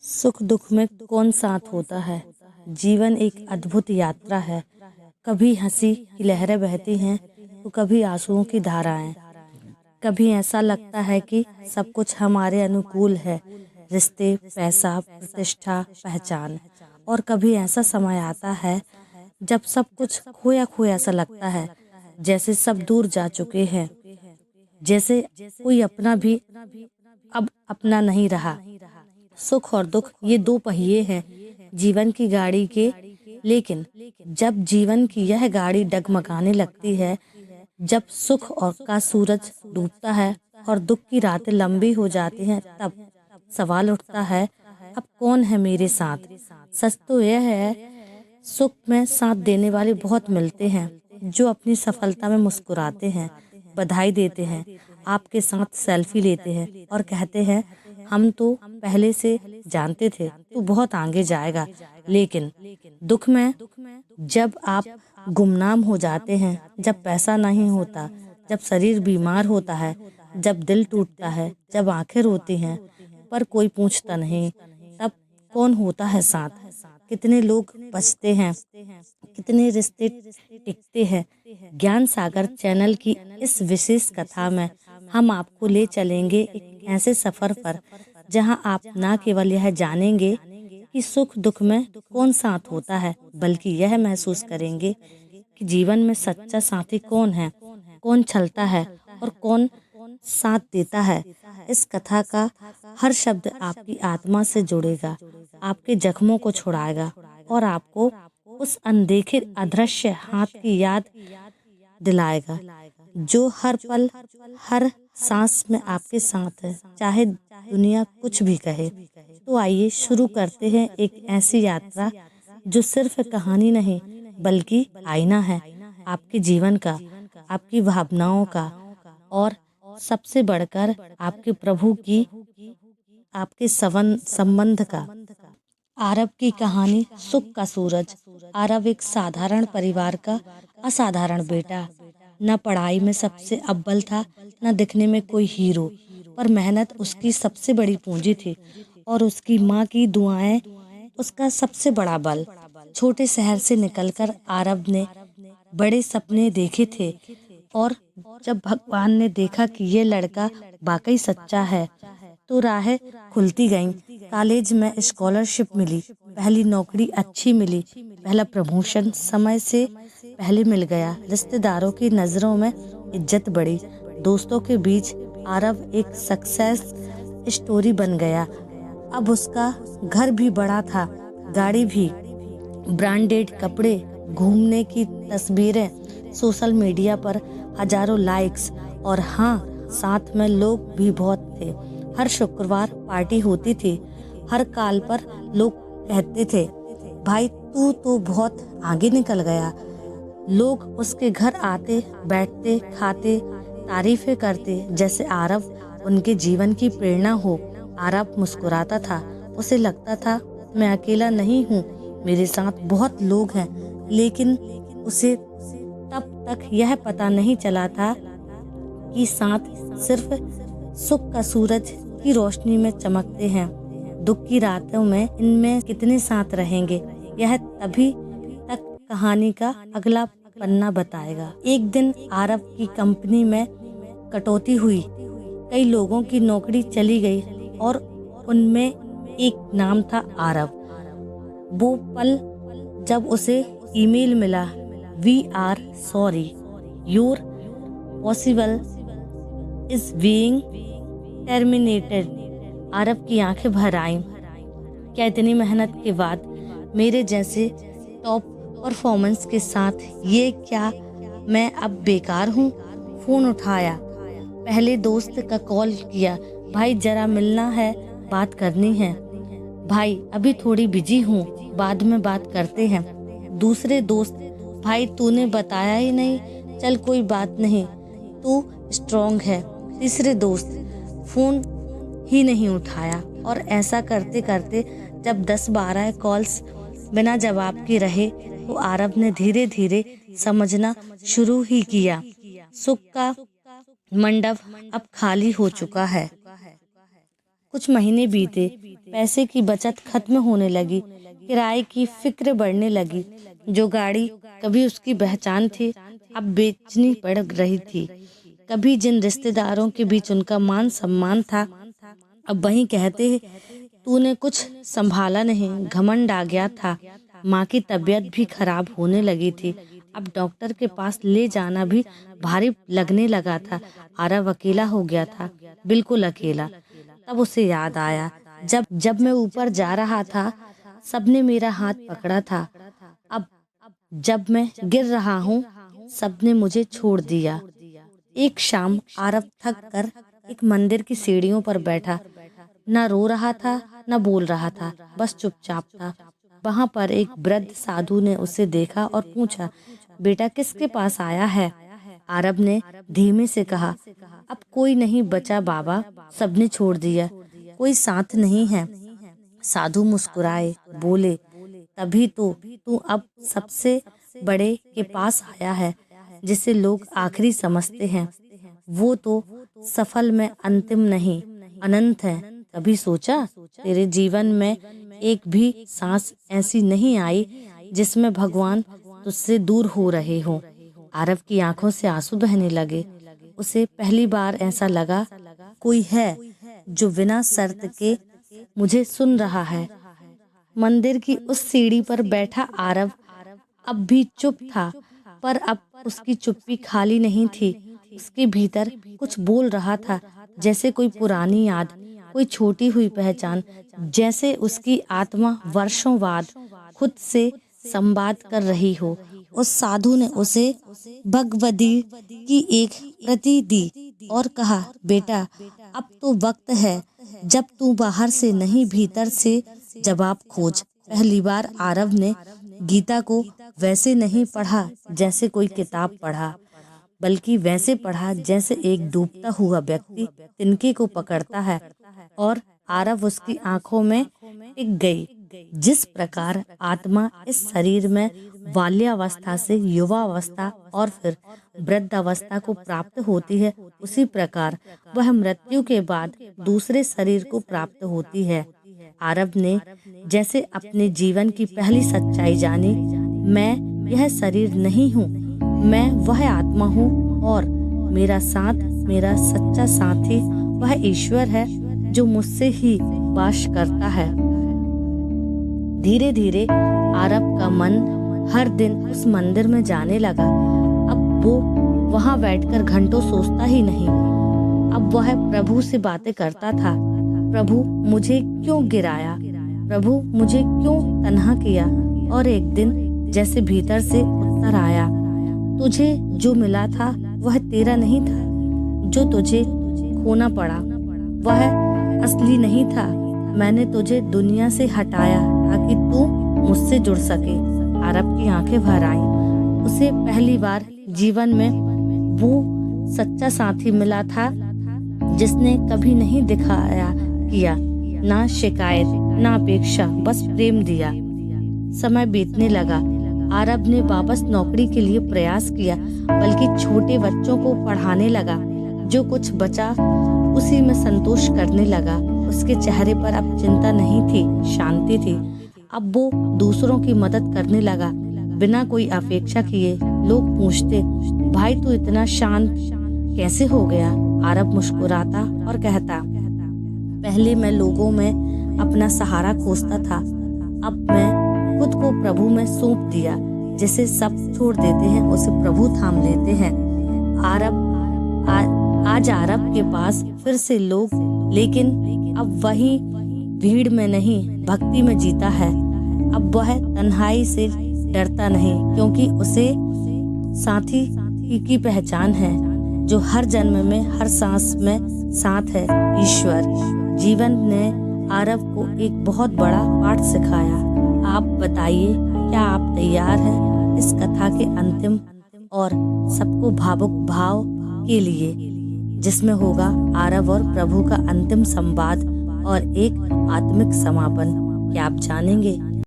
सुख दुख में कौन साथ होता है। जीवन एक अद्भुत यात्रा है। कभी हंसी की लहरें बहती हैं तो कभी आंसुओं की धाराएं। कभी ऐसा लगता है कि सब कुछ हमारे अनुकूल है, रिश्ते, पैसा, प्रतिष्ठा, पहचान। और कभी ऐसा समय आता है जब सब कुछ खोया खोया सा लगता है, जैसे सब दूर जा चुके हैं, जैसे कोई अपना भी अब अपना नहीं रहा। सुख और दुख ये दो पहिए हैं जीवन की गाड़ी के, लेकिन जब जीवन की यह गाड़ी डगमगाने लगती है, जब सुख और का सूरज डूबता है और दुख की रातें लंबी हो जाती हैं, तब सवाल उठता है, अब कौन है मेरे साथ। सच तो यह है, सुख में साथ देने वाले बहुत मिलते हैं, जो अपनी सफलता में मुस्कुराते हैं, बधाई देते हैं, आपके साथ सेल्फी लेते हैं और कहते हैं हम तो पहले से जानते थे तू बहुत आगे जाएगा। लेकिन दुख में जब आप गुमनाम हो जाते हैं, जब पैसा नहीं होता, जब शरीर बीमार होता है, जब दिल टूटता है, जब आंखें रोती हैं पर कोई पूछता नहीं, तब कौन होता है साथ। कितने लोग बचते हैं, कितने रिश्ते टिकते हैं। ज्ञान सागर चैनल की इस विशेष कथा में हम आपको ले चलेंगे एक ऐसे सफर पर जहां आप ना केवल यह जानेंगे कि सुख दुख में कौन साथ होता है, बल्कि यह महसूस करेंगे कि जीवन में सच्चा साथी कौन है, कौन छलता है और कौन साथ देता है। इस कथा का हर शब्द आपकी आत्मा से जुड़ेगा, आपके जख्मों को छुड़ाएगा और आपको उस अनदेखे अदृश्य हाथ की याद दिलाएगा जो हर पल, हर सांस में आपके साथ है, चाहे दुनिया कुछ भी कहे। तो आइए शुरू करते हैं एक ऐसी यात्रा जो सिर्फ कहानी नहीं, बल्कि आईना है आपके जीवन का, आपकी भावनाओं का और सबसे बढ़कर आपके प्रभु की, आपके संबंध का। आरव की कहानी सुख का सूरज। आरव एक साधारण परिवार का असाधारण बेटा, न पढ़ाई में सबसे अव्वल था, न दिखने में कोई हीरो, पर मेहनत उसकी सबसे बड़ी पूंजी थी और उसकी माँ की दुआएं उसका सबसे बड़ा बल। छोटे शहर से निकलकर आरव ने बड़े सपने देखे थे और जब भगवान ने देखा कि ये लड़का वाकई सच्चा है, तो राहें खुलती गईं। कॉलेज में स्कॉलरशिप मिली, पहली नौकरी अच्छी मिली, पहला प्रमोशन समय से पहले मिल गया, रिश्तेदारों की नज़रों में इज्जत बढ़ी, दोस्तों के बीच आरव एक सक्सेस स्टोरी बन गया। अब उसका घर भी बड़ा था, गाड़ी भी, ब्रांडेड कपड़े, घूमने की तस्वीरें, सोशल मीडिया पर हजारों लाइक्स और हाँ, साथ में लोग भी बहुत थे। हर शुक्रवार पार्टी होती थी, हर कॉल पर लोग कहते थे भाई तू तो बहुत आगे निकल गया। लोग उसके घर आते, बैठते, खाते, तारीफें करते, जैसे आरव उनके जीवन की प्रेरणा हो। आरव मुस्कुराता था, उसे लगता था मैं अकेला नहीं हूँ, मेरे साथ बहुत लोग हैं। लेकिन उसे तब तक यह पता नहीं चला था कि साथ सिर्फ सुख का सूरज की रोशनी में चमकते हैं, दुख की रातों में इनमें कितने साथ रहेंगे, यह तभी तक कहानी का अगला पन्ना बताएगा। एक दिन आरव की कंपनी में कटौती हुई, कई लोगों की नौकरी चली गई और उनमें एक नाम था आरव। वो पल जब उसे ईमेल मिला, we are sorry, your possible is being terminated. Aarav की आंखें भर आईं। क्या इतनी मेहनत के बाद मेरे जैसे टॉप परफॉर्मेंस के साथ ये क्या मैं अब बेकार हूँ। फोन उठाया, पहले दोस्त का कॉल किया, भाई जरा मिलना है, बात करनी है। भाई अभी थोड़ी बिजी हूँ, बाद में बात करते हैं। दूसरे दोस्त, भाई तूने बताया ही नहीं, चल कोई बात नहीं, तू स्ट्रॉन्ग है। तीसरे दोस्त, फोन ही नहीं उठाया। और ऐसा करते करते जब 10-12 कॉल्स बिना जवाब के रहे, तो आरव ने धीरे धीरे समझना शुरू ही किया, सुख का मंडप अब खाली हो चुका है। कुछ महीने बीते, पैसे की बचत खत्म होने लगी, किराए की फिक्र बढ़ने लगी। जो गाड़ी कभी उसकी पहचान थी, अब बेचनी पड़ रही थी। कभी जिन रिश्तेदारों के बीच उनका मान सम्मान था, अब वहीं कहते तूने कुछ संभाला नहीं, घमंड आ गया था। माँ की तबीयत भी खराब होने लगी थी, अब डॉक्टर के पास ले जाना भी भारी लगने लगा था। आरव अकेला हो गया था, बिल्कुल अकेला। तब उसे याद आया, जब मैं ऊपर जा रहा था, सबने मेरा हाथ पकड़ा था। अब जब मैं गिर रहा हूँ, सबने मुझे छोड़ दिया। एक शाम आरव थक कर एक मंदिर की सीढ़ियों पर बैठा, न रो रहा था न बोल रहा था, बस चुपचाप था। वहां पर एक वृद्ध साधु ने उसे देखा और पूछा, बेटा किसके पास आया है? आरव ने धीमे से कहा, अब कोई नहीं बचा बाबा, सबने छोड़ दिया, कोई साथ नहीं है। साधु मुस्कुराए, बोले, तभी तो तू अब सबसे बड़े के पास आया है, जिसे लोग आखिरी समझते हैं। वो तो सफल में अंतिम नहीं, अनंत है। कभी सोचा तेरे जीवन में एक भी सांस ऐसी नहीं आई जिसमें भगवान तुझसे दूर हो रहे हो? आरव की आंखों से आंसू बहने लगे। उसे पहली बार ऐसा लगा, कोई है जो बिना शर्त के मुझे सुन रहा है। मंदिर की उस सीढ़ी पर बैठा आरव अब भी चुप था, पर अब उसकी चुप्पी खाली नहीं थी। उसके भीतर कुछ बोल रहा था, जैसे कोई पुरानी याद, कोई छोटी हुई पहचान, जैसे उसकी आत्मा वर्षों बाद खुद से संवाद कर रही हो। उस साधु ने उसे भगवद्गीता की एक प्रति दी और कहा, बेटा अब तो वक्त है जब तू बाहर से नहीं भीतर से जवाब खोज। पहली बार आरव ने गीता को वैसे नहीं पढ़ा जैसे कोई किताब पढ़ा, बल्कि वैसे पढ़ा जैसे एक डूबता हुआ व्यक्ति तिनके को पकड़ता है, और आरव उसकी आंखों में टिक गई। जिस प्रकार आत्मा इस शरीर में बाल्यावस्था से युवावस्था और फिर वृद्धावस्था को प्राप्त होती है, उसी प्रकार वह मृत्यु के बाद दूसरे शरीर को प्राप्त होती है। आरव ने जैसे अपने जीवन की पहली सच्चाई जानी, मैं यह शरीर नहीं हूँ, मैं वह आत्मा हूँ, और मेरा साथ, मेरा सच्चा साथी वह ईश्वर है जो मुझसे ही वास करता है। धीरे धीरे आरव का मन हर दिन उस मंदिर में जाने लगा। अब वो वहां बैठकर घंटों सोचता ही नहीं, अब वह प्रभु से बातें करता था। प्रभु मुझे क्यों गिराया? प्रभु मुझे क्यों तन्हा किया? और एक दिन जैसे भीतर से उत्तर आया, तुझे जो मिला था वह तेरा नहीं था, जो तुझे खोना पड़ा वह असली नहीं था। मैंने तुझे दुनिया से हटाया ताकि तू मुझसे जुड़ सके। आरव की आंखें भर आईं। उसे पहली बार जीवन में वो सच्चा साथी मिला था जिसने कभी नहीं दिखाया किया, ना शिकायत ना अपेक्षा, बस प्रेम दिया। समय बीतने लगा। आरव ने वापस नौकरी के लिए प्रयास किया, बल्कि छोटे बच्चों को पढ़ाने लगा। जो कुछ बचा उसी में संतोष करने लगा। उसके चेहरे पर अब चिंता नहीं थी, शांति थी। अब वो दूसरों की मदद करने लगा बिना कोई अपेक्षा किए। लोग पूछते, भाई तू इतना शांत कैसे हो गया? आरव मुस्कुराता और कहता, पहले मैं लोगों में अपना सहारा खोजता था, अब मैं खुद को प्रभु में सौंप दिया। जिसे सब छोड़ देते हैं उसे प्रभु थाम लेते हैं। आज आरव के पास फिर से लोग, लेकिन अब वही भीड़ में नहीं, भक्ति में जीता है। अब वह तन्हाई से डरता नहीं, क्योंकि उसे साथी की पहचान है जो हर जन्म में, हर सांस में साथ है, ईश्वर। जीवन ने आरव को एक बहुत बड़ा पाठ सिखाया। आप बताइए, क्या आप तैयार हैं इस कथा के अंतिम और सबको भावुक भाव के लिए, जिसमें होगा आरव और प्रभु का अंतिम संवाद और एक आत्मिक समापन? क्या आप जानेंगे